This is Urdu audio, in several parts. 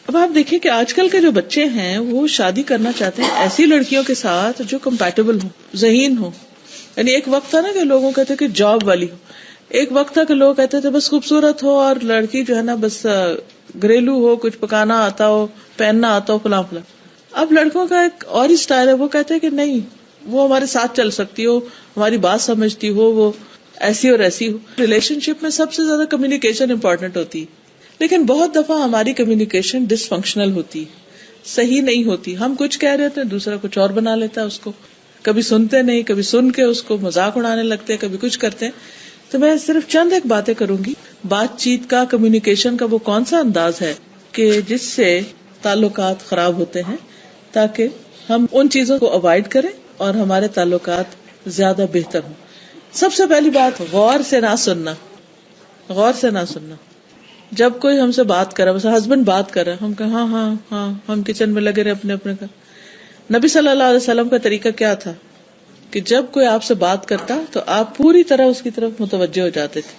اب آپ دیکھیں کہ آج کل کے جو بچے ہیں وہ شادی کرنا چاہتے ہیں ایسی لڑکیوں کے ساتھ جو کمپیٹیبل ہوں، ذہین ہوں. یعنی ایک وقت تھا نا کہ لوگوں کہتے کہ جاب والی ہو، ایک وقت تھا کہ لوگ کہتے تھے بس خوبصورت ہو اور لڑکی جو ہے نا بس گھریلو ہو، کچھ پکانا آتا ہو، پہننا آتا ہو، فلاں فلاں. اب لڑکوں کا ایک اور ہی سٹائل ہے، وہ کہتے ہیں کہ نہیں، وہ ہمارے ساتھ چل سکتی ہو، ہماری بات سمجھتی ہو، وہ ایسی اور ایسی ہو. ریلیشن شپ میں سب سے زیادہ کمیونیکیشن امپورٹنٹ ہوتی ہے، لیکن بہت دفعہ ہماری کمیونیکیشن ڈس فنکشنل ہوتی ہے، صحیح نہیں ہوتی. ہم کچھ کہہ رہے ہوتے ہیں، دوسرا کچھ اور بنا لیتا ہے اس کو، کبھی سنتے نہیں، کبھی سن کے اس کو مذاق اڑانے لگتے ہیں، کبھی کچھ کرتے ہیں. تو میں صرف چند ایک باتیں کروں گی. بات چیت کا، کمیونیکیشن کا وہ کون سا انداز ہے کہ جس سے تعلقات خراب ہوتے ہیں، تاکہ ہم ان چیزوں کو اوائڈ کریں اور ہمارے تعلقات زیادہ بہتر ہوں. سب سے پہلی بات، غور سے نہ سننا. غور سے نہ سننا. جب کوئی ہم سے بات کر رہا ہے، ہسبینڈ بات کر رہا ہے، ہم کہ ہاں ہاں ہاں، ہم کچن میں لگے رہے اپنے اپنے کا. نبی صلی اللہ علیہ وسلم کا طریقہ کیا تھا کہ جب کوئی آپ سے بات کرتا تو آپ پوری طرح اس کی طرف متوجہ ہو جاتے تھے،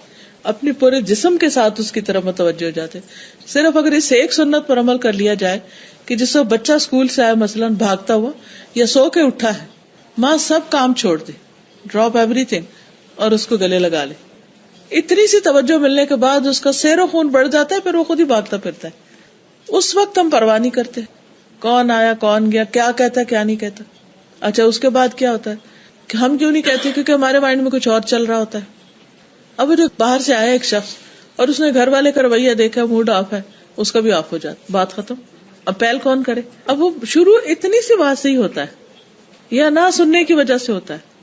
اپنے پورے جسم کے ساتھ اس کی طرف متوجہ ہو جاتے. صرف اگر اس ایک سنت پر عمل کر لیا جائے کہ جس سے بچہ اسکول سے آیا مثلاً بھاگتا ہوا یا سو کے اٹھا ہے، ماں سب کام چھوڑ دے، ڈراپ ایوری تھنگ اور اس کو گلے لگا لے. اتنی سی توجہ ملنے کے بعد اس کا سیر و خون بڑھ جاتا ہے، پھر وہ خود ہی بھاگتا پھرتا ہے. اس وقت ہم پرواہ نہیں کرتے کون آیا کون گیا، کیا کہتا کیا نہیں کہتا. اچھا اس کے بعد کیا ہوتا ہے کہ ہم کیوں نہیں کہتے؟ کیونکہ ہمارے مائنڈ میں کچھ اور چل رہا ہوتا ہے. اب جو باہر سے آیا ایک شخص اور اس نے گھر والے کا رویہ دیکھا، موڈ آف ہے، اس کا بھی آف ہو جاتا، بات ختم. اب پہل کون کرے؟ اب وہ شروع اتنی سی بات سے ہی ہوتا ہے، یا نہ سننے کی وجہ سے ہوتا ہے،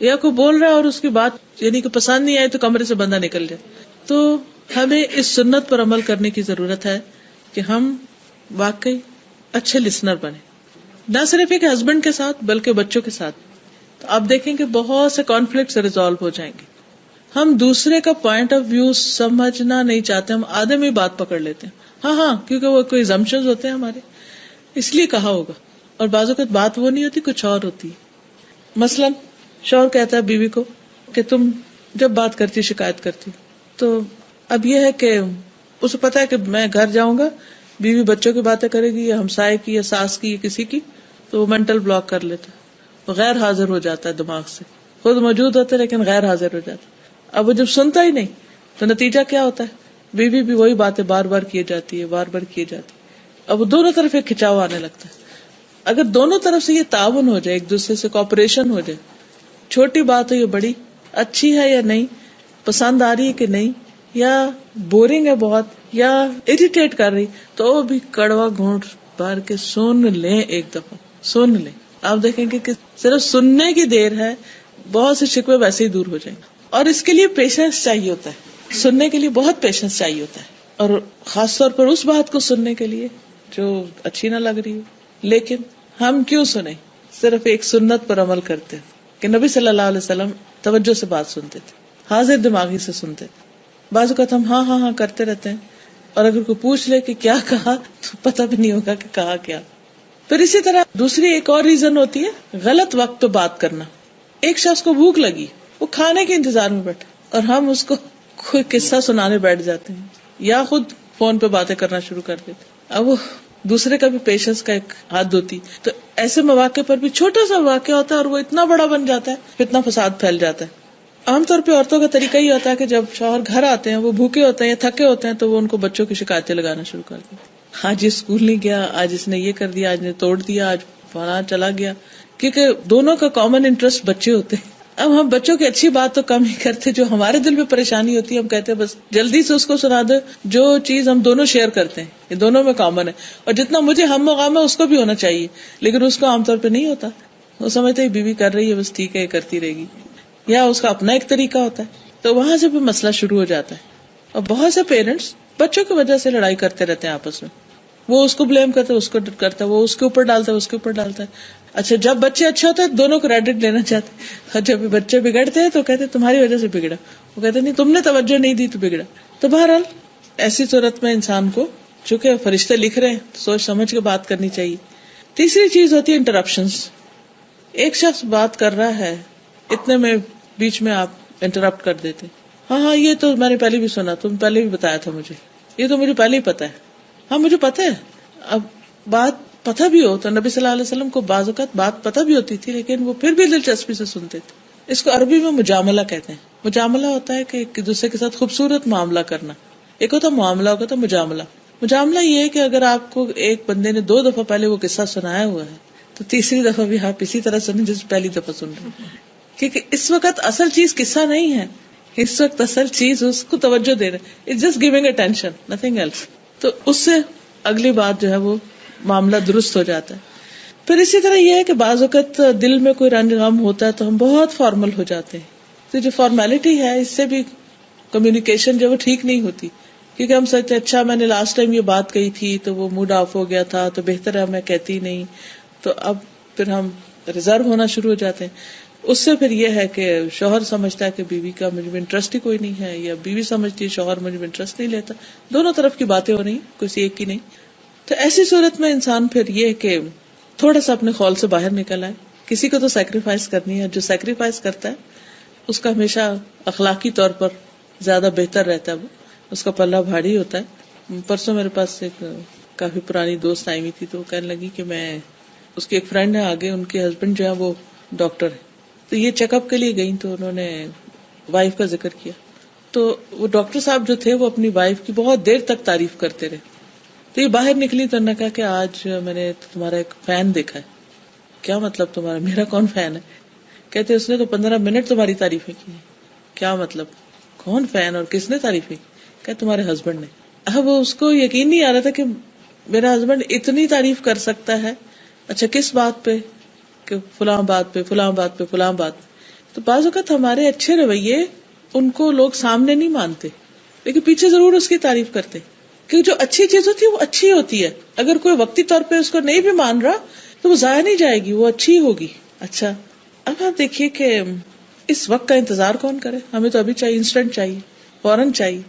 یا کوئی بول رہا ہے اور اس کی بات یعنی کہ پسند نہیں آئی تو کمرے سے بندہ نکل جائے. تو ہمیں اس سنت پر عمل کرنے کی ضرورت ہے کہ ہم واقعی اچھے لسنر بنے، نہ صرف ایک ہسبینڈ کے ساتھ بلکہ بچوں کے ساتھ. تو آپ دیکھیں کہ بہت سے کانفلکٹس ریزالو ہو جائیں گے. ہم دوسرے کا پوائنٹ آف ویو سمجھنا نہیں چاہتے، ہم آدھے میں ہی بات پکڑ لیتے ہیں. ہاں ہاں، کیونکہ وہ کوئی assumptions ہوتے ہیں ہمارے، اس لیے کہا ہوگا. اور بعض اوقات بات وہ نہیں ہوتی، کچھ اور ہوتی. مثلاً شوہر کہتا ہے بیوی کو کہ تم جب بات کرتی شکایت کرتی. تو اب یہ ہے کہ اسے پتا ہے کہ میں گھر جاؤں گا، بیوی بچوں کی باتیں کرے گی یا ہمسائے کی یا ساس کی یا کسی کی، تو وہ مینٹل بلاک کر لیتا ہے، غیر حاضر ہو جاتا ہے دماغ سے. خود موجود ہوتا ہے لیکن غیر حاضر ہو جاتا ہے. اب وہ جب سنتا ہی نہیں تو نتیجہ کیا ہوتا ہے؟ بیوی بھی وہی باتیں بار بار کیے جاتی ہے، بار بار کیے جاتی ہے. اب وہ دونوں طرف ایک کھچاؤ آنے لگتا ہے. اگر دونوں طرف سے یہ تعاون ہو جائے، ایک دوسرے سے کوآپریشن ہو جائے، چھوٹی بات ہو یا بڑی، اچھی ہے یا نہیں، پسند آ رہی ہے کہ نہیں، یا بورنگ ہے بہت یا اریٹیٹ کر رہی، تو وہ بھی کڑوا گھونٹ بھر کے سن لیں، ایک دفعہ سن لیں. آپ دیکھیں گے کہ صرف سننے کی دیر ہے، بہت سے شکوے ویسے ہی دور ہو جائیں. اور اس کے لیے پیشنس چاہیے ہوتا ہے، سننے کے لیے بہت پیشنس چاہیے ہوتا ہے، اور خاص طور پر اس بات کو سننے کے لیے جو اچھی نہ لگ رہی ہو. لیکن ہم کیوں سنیں؟ صرف ایک سنت پر عمل کرتے ہیں کہ نبی صلی اللہ علیہ وسلم توجہ سے بات سنتے تھے، حاضر دماغی سے سنتے تھے. بعض اوقات ہم ہاں ہاں ہاں کرتے رہتے ہیں، اور اگر کوئی پوچھ لے کہ کیا کہا تو پتہ بھی نہیں ہوگا کہ کہا کیا. پھر اسی طرح دوسری ایک اور ریزن ہوتی ہے غلط وقت پہ بات کرنا. ایک شخص کو بھوک لگی، وہ کھانے کے انتظار میں بیٹھا اور ہم اس کو کوئی قصہ سنانے بیٹھ جاتے ہیں یا خود فون پہ باتیں کرنا شروع کر دیتے. اب وہ دوسرے کا بھی پیشنس کا ایک حد ہوتی. تو ایسے مواقع پر بھی چھوٹا سا واقعہ ہوتا ہے اور وہ اتنا بڑا بن جاتا ہے، پھر اتنا فساد پھیل جاتا ہے. عام طور پہ عورتوں کا طریقہ یہ ہوتا ہے کہ جب شوہر گھر آتے ہیں، وہ بھوکے ہوتے ہیں یا تھکے ہوتے ہیں، تو وہ ان کو بچوں کی شکایتیں لگانا شروع کر دیں. آج یہ اسکول نہیں گیا، آج اس نے یہ کر دیا، آج نے توڑ دیا، آج فلاں چلا گیا. کیونکہ دونوں کا کامن انٹرسٹ بچے ہوتے ہیں. اب ہم بچوں کی اچھی بات تو کم ہی کرتے، جو ہمارے دل میں پریشانی ہوتی ہے ہم کہتے ہیں بس جلدی سے اس کو سنا دو. جو چیز ہم دونوں شیئر کرتے ہیں، یہ دونوں میں کامن ہے، اور جتنا مجھے ہم و غم ہے اس کو بھی ہونا چاہیے، لیکن اس کو عام طور پہ نہیں ہوتا. وہ سمجھتے ہیں بیوی کر رہی ہے بس ٹھیک ہے، یہ کرتی رہے گی، یا اس کا اپنا ایک طریقہ ہوتا ہے. تو وہاں سے بھی مسئلہ شروع ہو جاتا ہے. اور بہت سے پیرنٹس بچوں کی وجہ سے لڑائی کرتے رہتے ہیں آپس میں. وہ اس کو بلیم کرتا ہے، اس کو کرتا ہے، وہ اس کے اوپر ڈالتا ہے، اس کے اوپر ڈالتا ہے. اچھا جب بچے اچھے ہوتے ہیں دونوں کو کریڈٹ لینا چاہتے ہیں، اور جب بچے بگڑتے ہیں تو کہتے ہیں تمہاری وجہ سے بگڑا. وہ کہتے ہیں نہیں تم نے توجہ نہیں دی تو بگڑا. تو بہرحال ایسی صورت میں انسان کو، چونکہ فرشتے لکھ رہے ہیں، سوچ سمجھ کے بات کرنی چاہیے. تیسری چیز ہوتی ہے انٹرپشنز. ایک شخص بات کر رہا ہے، اتنے میں بیچ میں آپ انٹرپٹ کر دیتے. ہاں ہاں یہ تو میں نے پہلے بھی سنا، تم پہلے بھی بتایا تھا مجھے، یہ تو مجھے پہلے ہی پتا ہے. ہاں مجھے پتا ہے، اب بات پتہ بھی ہو تو نبی صلی اللہ علیہ وسلم کو بعض اوقات بات پتہ بھی ہوتی تھی لیکن وہ پھر بھی دلچسپی سے سنتے تھے. اس کو عربی میں مجاملہ کہتے ہیں. مجاملہ ہوتا ہے کہ ایک دوسرے کے ساتھ خوبصورت معاملہ کرنا. ایک ہوتا معاملہ ہوتا ہے مجاملہ. مجاملہ یہ ہے کہ اگر آپ کو ایک بندے نے 2 دفعہ پہلے وہ قصہ سنایا ہوا ہے تو تیسری دفعہ بھی آپ اسی طرح سنیں جس پہلی دفعہ سن رہے ہیں, کیونکہ اس وقت اصل چیز قصہ نہیں ہے, اس وقت اصل چیز اس کو توجہ دے رہے, it's just giving attention, nothing else. تو اس سے اگلی بات جو ہے وہ معاملہ درست ہو جاتا ہے. پھر اسی طرح یہ ہے کہ بعض اوقات دل میں کوئی رنج غم ہوتا ہے تو ہم بہت فارمل ہو جاتے ہیں. تو جو فارمیلٹی ہے اس سے بھی کمیونیکیشن جو وہ ٹھیک نہیں ہوتی, کیونکہ ہم سوچتے ہیں اچھا میں نے لاسٹ ٹائم یہ بات کہی تھی تو وہ موڈ آف ہو گیا تھا تو بہتر ہے میں کہتی نہیں, تو اب پھر ہم ریزرو ہونا شروع ہو جاتے ہیں. اس سے پھر یہ ہے کہ شوہر سمجھتا ہے کہ بیوی کا مجھ میں انٹرسٹ ہی کوئی نہیں ہے, یا بیوی سمجھتی ہے شوہر مجھ میں انٹرسٹ نہیں لیتا. دونوں طرف کی باتیں ہو رہی, کسی ایک کی نہیں. تو ایسی صورت میں انسان پھر یہ کہ تھوڑا سا اپنے خول سے باہر نکل آئے. کسی کو تو سیکریفائس کرنی ہے, جو سیکریفائس کرتا ہے اس کا ہمیشہ اخلاقی طور پر زیادہ بہتر رہتا ہے, وہ اس کا پلہ بھاری ہوتا ہے. پرسوں میرے پاس ایک کافی پرانی دوست آئی ہوئی تھی تو وہ کہنے لگی کہ میں, اس کی ایک فرینڈ ہے آگے, ان کے ہسبینڈ جو ہے وہ ڈاکٹر ہے, تو یہ چیک اپ کے لیے گئی تو انہوں نے وائف کا ذکر کیا. تو وہ ڈاکٹر صاحب جو تھے وہ اپنی وائف کی بہت دیر تک تعریف کرتے رہے. تو یہ باہر نکلی تو انہوں نے کہا کہ آج میں نے تمہارا ایک فین دیکھا ہے. کیا مطلب تمہارا؟ میرا کون فین ہے؟ کہتے اس نے تو 15 منٹ تمہاری تعریفیں کی. کیا مطلب؟ کون فین اور کس نے تعریفیں؟ کہ تمہارے ہسبینڈ نے. اب اس کو یقین نہیں آ رہا تھا کہ میرا ہسبینڈ اتنی تعریف کر سکتا ہے. اچھا کس بات پہ؟ کہ فلاں بات پہ, فلاں بات پہ, فلاں بات. تو بعض اوقات ہمارے اچھے رویے ان کو لوگ سامنے نہیں مانتے لیکن پیچھے ضرور اس کی تعریف کرتے, کہ جو اچھی چیز ہوتی ہے وہ اچھی ہوتی ہے. اگر کوئی وقتی طور پہ اس کو نہیں بھی مان رہا تو وہ ضائع نہیں جائے گی, وہ اچھی ہوگی. اچھا اب آپ دیکھیے کہ اس وقت کا انتظار کون کرے؟ ہمیں تو ابھی چاہیے, انسٹنٹ چاہیے, فوراً چاہیے.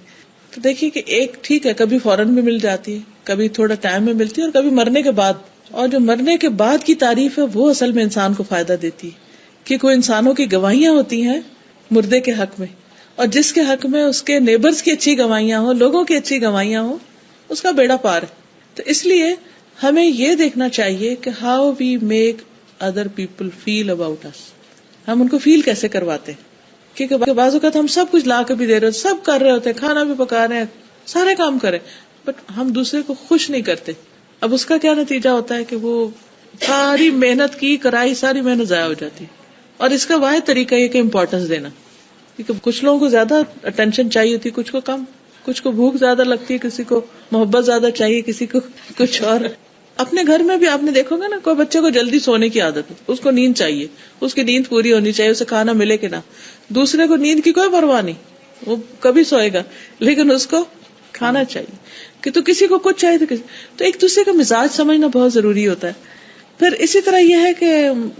تو دیکھیے کہ ایک ٹھیک ہے کبھی فوراً بھی مل جاتی ہے, کبھی تھوڑا ٹائم میں ملتی ہے, اور کبھی مرنے کے بعد. اور جو مرنے کے بعد کی تعریف ہے وہ اصل میں انسان کو فائدہ دیتی ہے, کہ کوئی انسانوں کی گواہیاں ہوتی ہیں مردے کے حق میں, اور جس کے حق میں اس کے نیبرز کی اچھی گواہیاں ہوں, لوگوں کی اچھی گواہیاں ہوں, اس کا بیڑا پار ہے. تو اس لیے ہمیں یہ دیکھنا چاہیے کہ how we make other people feel about اس, ہم ان کو فیل کیسے کرواتے ہیں. کیونکہ بعض اوقات ہم سب کچھ لا کے بھی دے رہے ہوتے, سب کر رہے ہوتے ہیں, کھانا بھی پکا رہے ہیں, سارے کام کریں, بٹ ہم دوسرے کو خوش نہیں کرتے. اب اس کا کیا نتیجہ ہوتا ہے کہ وہ ساری محنت کی کرائی, ساری محنت ضائع ہو جاتی. اور اس کا واحد طریقہ یہ کہ امپورٹنس دینا, کیونکہ کچھ لوگوں کو زیادہ اٹینشن چاہیے ہوتی, کچھ کو کم, کچھ کو بھوک زیادہ لگتی ہے, کسی کو محبت زیادہ چاہیے, کسی کو کچھ اور. اپنے گھر میں بھی آپ نے دیکھو گا نا, کوئی بچے کو جلدی سونے کی عادت ہے, اس کو نیند چاہیے, اس کی نیند پوری ہونی چاہیے, اسے کھانا ملے کہ نہ. دوسرے کو نیند کی کوئی پرواہ نہیں, وہ کبھی سوئے گا لیکن اس کو کھانا چاہیے. کہ تو کسی کو کچھ چاہیے تو ایک دوسرے کا مزاج سمجھنا بہت ضروری ہوتا ہے. پھر اسی طرح یہ ہے کہ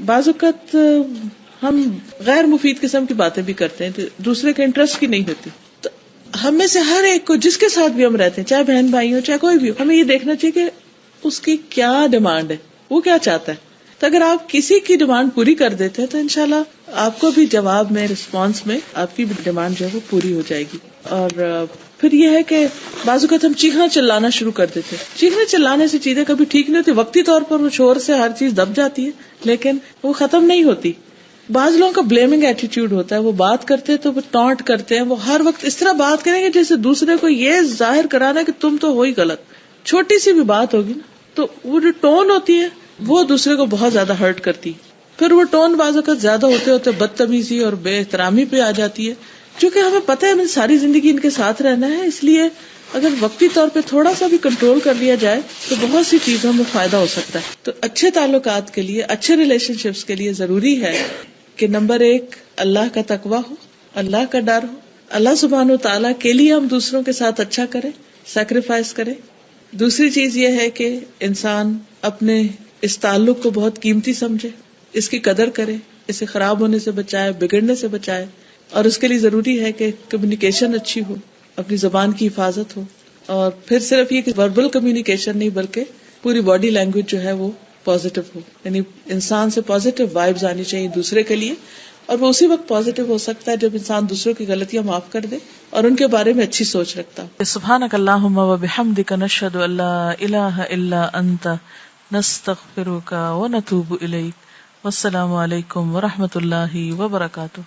بعض اوقات ہم غیر مفید قسم کی باتیں بھی کرتے ہیں, دوسرے کے انٹرسٹ کی نہیں ہوتی. تو ہم میں سے ہر ایک کو, جس کے ساتھ بھی ہم رہتے ہیں, چاہے بہن بھائی ہو چاہے کوئی بھی ہو, ہمیں یہ دیکھنا چاہیے کہ اس کی کیا ڈیمانڈ ہے, وہ کیا چاہتا ہے. تو اگر آپ کسی کی ڈیمانڈ پوری کر دیتے ہیں تو انشاءاللہ آپ کو بھی جواب میں, رسپانس میں آپ کی ڈیمانڈ جو ہے وہ پوری ہو جائے گی. اور پھر یہ ہے کہ بعض اوقات ہم چیخنا چلانا شروع کر دیتے ہیں. چیخنے چلانے سے چیزیں کبھی ٹھیک نہیں ہوتی, وقتی طور پر وہ شور سے ہر چیز دب جاتی ہے لیکن وہ ختم نہیں ہوتی. بعض لوگوں کا بلیمنگ ایٹیٹیوڈ ہوتا ہے, وہ بات کرتے ہیں تو وہ ٹانٹ کرتے ہیں, وہ ہر وقت اس طرح بات کریں گے جیسے دوسرے کو یہ ظاہر کرانا کہ تم تو ہو ہی غلط. چھوٹی سی بھی بات ہوگی نا تو وہ جو ٹون ہوتی ہے وہ دوسرے کو بہت زیادہ ہرٹ کرتی. پھر وہ ٹون بعض اوقات زیادہ ہوتے ہوتے بدتمیزی اور بے احترامی پہ آ جاتی ہے. چونکہ ہمیں پتہ ہے ہمیں ساری زندگی ان کے ساتھ رہنا ہے, اس لیے اگر وقتی طور پہ تھوڑا سا بھی کنٹرول کر لیا جائے تو بہت سی چیزوں میں فائدہ ہو سکتا ہے. تو اچھے تعلقات کے لیے, اچھے ریلیشن شپس کے لیے ضروری ہے کہ نمبر 1 اللہ کا تقویٰ ہو, اللہ کا ڈر ہو, اللہ سبحانہ و تعالیٰ کے لیے ہم دوسروں کے ساتھ اچھا کریں, سیکریفائس کریں. دوسری چیز یہ ہے کہ انسان اپنے اس تعلق کو بہت قیمتی سمجھے, اس کی قدر کرے, اسے خراب ہونے سے بچائے, بگڑنے سے بچائے. اور اس کے لیے ضروری ہے کہ کمیونیکیشن اچھی ہو, اپنی زبان کی حفاظت ہو, اور پھر صرف یہ کہ وربل کمیونیکیشن نہیں بلکہ پوری باڈی لینگویج جو ہے وہ پازیٹیو ہو, یعنی انسان سے پازیٹیو وائبز آنی چاہیے دوسرے کے لیے, اور وہ اسی وقت پازیٹیو ہو سکتا ہے جب انسان دوسروں کی غلطیاں معاف کر دے اور ان کے بارے میں اچھی سوچ رکھتا ہو. سبحانک اللہم وبحمدک نشہد ان لا الہ الا انت نستغفرک ونتوب الیک. والسلام علیکم ورحمۃ اللہ وبرکاتہ.